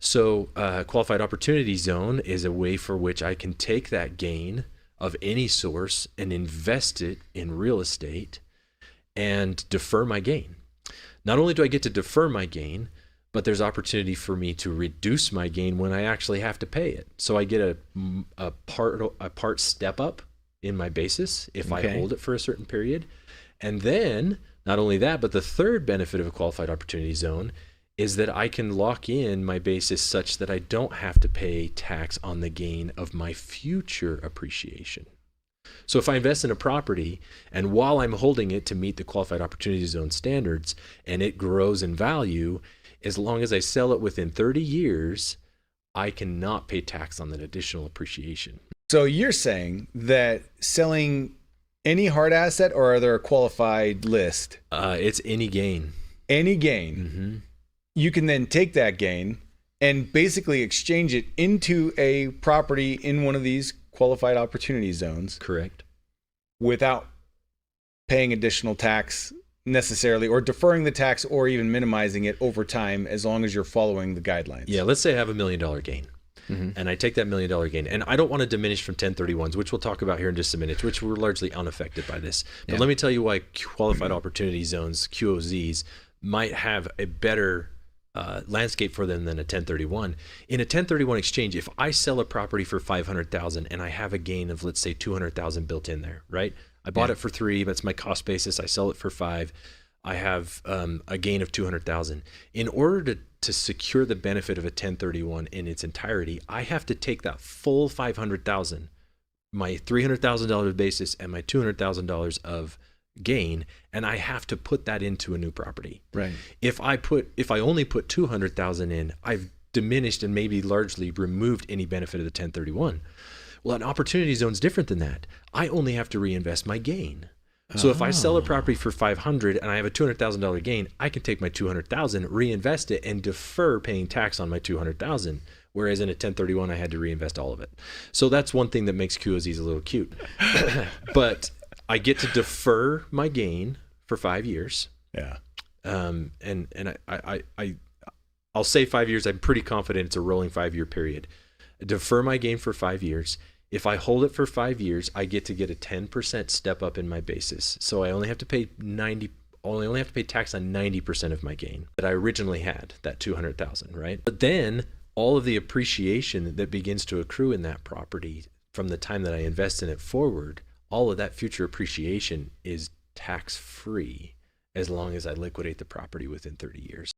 So qualified opportunity zone is a way for which I can take that gain of any source and invest it in real estate and defer my gain. Not only do I get to defer my gain, but there's opportunity for me to reduce my gain when I actually have to pay it. So I get a part step up in my basis if I hold it for a certain period. And then not only that, but the third benefit of a qualified opportunity zone is that I can lock in my basis such that I don't have to pay tax on the gain of my future appreciation. So if I invest in a property and while I'm holding it to meet the qualified opportunity zone standards and it grows in value, as long as I sell it within 30 years, I cannot pay tax on that additional appreciation. So you're saying that selling any hard asset, or are there a qualified list? It's any gain. Any gain. Mm-hmm. You can then take that gain and basically exchange it into a property in one of these qualified opportunity zones. Correct. Without paying additional tax necessarily, or deferring the tax, or even minimizing it over time, as long as you're following the guidelines. Yeah, let's say I have $1 million gain. Mm-hmm. And I take that $1 million gain, and I don't want to diminish from 1031s, which we'll talk about here in just a minute, which were largely unaffected by this. But let me tell you why qualified opportunity zones, QOZs, might have a better landscape for them than a 1031. In a 1031 exchange, if I sell a property for $500,000 and I have a gain of, let's say, $200,000 built in there, right? I bought it for $3, that's my cost basis. I sell it for $5. I have a gain of $200,000. In order to secure the benefit of a 1031 in its entirety, I have to take that full $500,000, my $300,000 basis and my $200,000 of gain, and I have to put that into a new property. Right. If I only put $200,000 in, I've diminished and maybe largely removed any benefit of the 1031. Well, an opportunity zone is different than that. I only have to reinvest my gain. So if I sell a property for $500 and I have a $200,000 gain, I can take my $200,000, reinvest it, and defer paying tax on my $200,000. Whereas in a 1031, I had to reinvest all of it. So that's one thing that makes QOZs a little cute. But I get to defer my gain for 5 years. Yeah. And I'll say 5 years. I'm pretty confident it's a rolling 5-year period. Defer my gain for 5 years. If I hold it for 5 years, I get to get a 10% step up in my basis. So I only have to pay tax on 90% of my gain that I originally had, that $200,000, right? But then all of the appreciation that begins to accrue in that property from the time that I invest in it forward, all of that future appreciation is tax-free as long as I liquidate the property within 30 years.